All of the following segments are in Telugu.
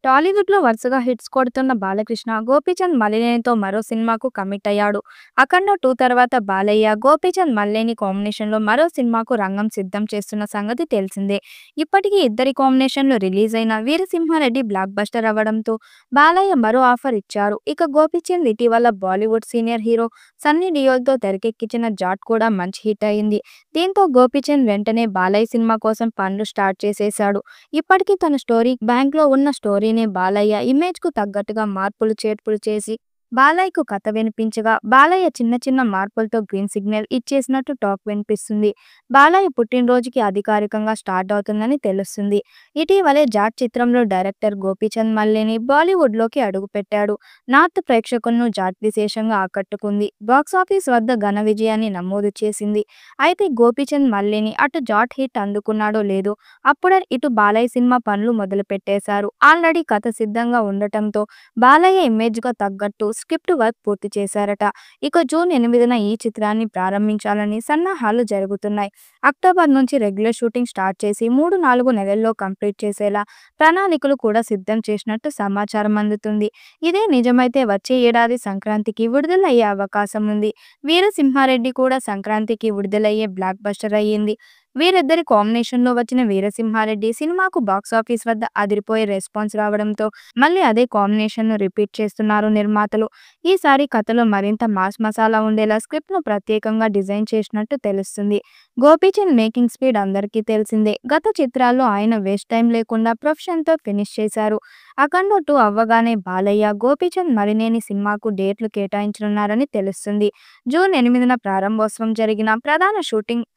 టాలీవుడ్‌లో వరుసగా హిట్స్ కొడుతున్న బాలకృష్ణ, గోపీచంద్ మలినేనితో మరో సినిమాకు కమిట్ అయ్యాడు. 'అఖండ 2' తర్వాత బాలయ్య, గోపీచంద్ మలినేని కాంబినేషన్‌లో మరో సినిమాకు రంగం సిద్ధం చేస్తున్న సంగతి తెలిసిందే. ఇప్పటికీ ఇద్దరి కాంబినేషన్‌లో రిలీజ్ అయిన 'వీరసింహారెడ్డి' బ్లాక్ బస్టర్ అవ్వడంతో బాలయ్య మరో ఆఫర్ ఇచ్చారు. ఇక గోపీచంద్ ఇటీవల బాలీవుడ్ సీనియర్ హీరో సన్నీ డియోల్‌తో తెరకెక్కించిన 'జాట్' కూడా మంచి హిట్ అయింది. దీంతో గోపీచంద్ వెంటనే బాలయ్య సినిమా కోసం పనులు స్టార్ట్ చేసేశాడు. ఇప్పటికీ తన స్టోరీ బ్యాంక్‌లో ఉన్న స్టోరీనే బాలయ్య ఇమేజ్‌కు తగ్గట్టుగా మార్పులు చేర్పులు చేసి బాలయ్యకు కథ వినిపించగా, బాలయ్య చిన్న చిన్న మార్పులతో గ్రీన్ సిగ్నల్ ఇచ్చేసినట్టు టాక్ వినిపిస్తుంది. బాలయ్య పుట్టినరోజుకి అధికారికంగా స్టార్ట్ అవుతుందని తెలుస్తుంది. ఇటీవలే 'జాట్' చిత్రంలో డైరెక్టర్ గోపీచంద్ మలినేని బాలీవుడ్‌లోకి అడుగుపెట్టాడు. నార్త్ ప్రేక్షకులను 'జాట్' విశేషంగా ఆకట్టుకుంది. బాక్సాఫీస్ వద్ద ఘన విజయాన్ని నమోదు చేసింది. అయితే గోపీచంద్ మలినేని అటు 'జాట్' హిట్ అందుకున్నాడో లేదో అప్పుడే ఇటు బాలయ్య సినిమా పనులు మొదలుపెట్టేశారు. ఆల్రెడీ కథ సిద్ధంగా ఉండటంతో బాలయ్య ఇమేజ్‌గా తగ్గట్టు స్క్రిప్ట్ వర్క్ పూర్తి చేశారట. ఇక జూన్ 8న ఈ చిత్రాన్ని ప్రారంభించాలని సన్నాహాలు జరుగుతున్నాయి. అక్టోబర్ నుంచి రెగ్యులర్ షూటింగ్ స్టార్ట్ చేసి 3-4 నెలల్లో కంప్లీట్ చేసేలా ప్రణాళికలు కూడా సిద్ధం చేసినట్టు సమాచారం అందుతుంది. ఇదే నిజమైతే వచ్చే ఏడాది సంక్రాంతికి విడుదలయ్యే అవకాశం ఉంది. 'వీరసింహారెడ్డి' కూడా సంక్రాంతికి విడుదలయ్యే బ్లాక్ బస్టర్ అయ్యింది. వీరిద్దరి కాంబినేషన్‌లో వచ్చిన 'వీరసింహారెడ్డి' సినిమాకు బాక్సాఫీస్ వద్ద అదిరిపోయే రెస్పాన్స్ రావడంతో మళ్ళీ అదే కాంబినేషన్‌ను రిపీట్ చేస్తున్నారు నిర్మాతలు. ఈసారి కథలో మరింత మాస్ మసాలా ఉండేలా స్క్రిప్ట్‌ను ప్రత్యేకంగా డిజైన్ చేసినట్టు తెలుస్తుంది. గోపీచంద్ మేకింగ్ స్పీడ్ అందరికీ తెలిసిందే. గత చిత్రాల్లో ఆయన వేస్ట్ టైం లేకుండా ప్రొఫెషన్‌తో ఫినిష్ చేశారు. 'అఖండ 2' అవ్వగానే బాలయ్య, గోపీచంద్ మలినేని సినిమాకు డేట్లు కేటాయించనున్నారని తెలుస్తుంది. జూన్ 8న ప్రారంభోత్సవం జరిగిన ప్రధాన షూటింగ్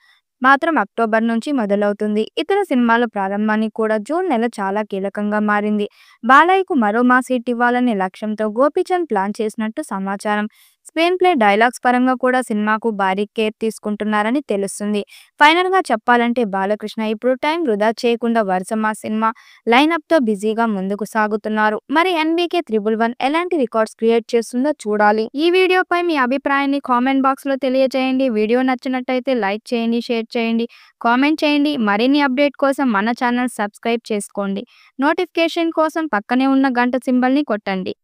మాత్రం అక్టోబర్ నుంచి మొదలవుతుంది. ఇతర సినిమాల ప్రారంభానికి కూడా జూన్ నెల చాలా కీలకంగా మారింది. బాలయ్యకు మరో మాస్ హిట్ ఇవ్వాలనే లక్ష్యంతో గోపీచంద్ ప్లాన్ చేసినట్టు సమాచారం. స్క్రీన్ ప్లే, డైలాగ్స్ పరంగా కూడా సినిమాకు భారీ కేర్ తీసుకుంటున్నారని తెలుస్తుంది. ఫైనల్‌గా చెప్పాలంటే బాలకృష్ణ ఇప్పుడు టైం వృధా చేయకుండా వరుస మాస్ సినిమా లైనప్‌తో బిజీగా ముందుకు సాగుతున్నారు. మరి 'ఎన్‌బీకే 111' ఎలాంటి రికార్డ్స్ క్రియేట్ చేస్తుందో చూడాలి. ఈ వీడియోపై మీ అభిప్రాయాన్ని కామెంట్ బాక్స్‌లో తెలియజేయండి. వీడియో నచ్చినట్టయితే లైక్ చేయండి, షేర్ చేయండి, కామెంట్ చేయండి. మరిన్ని అప్డేట్ కోసం మన ఛానల్ సబ్స్క్రైబ్ చేసుకోండి. నోటిఫికేషన్ కోసం పక్కనే ఉన్న గంట సింబల్‌ని కొట్టండి.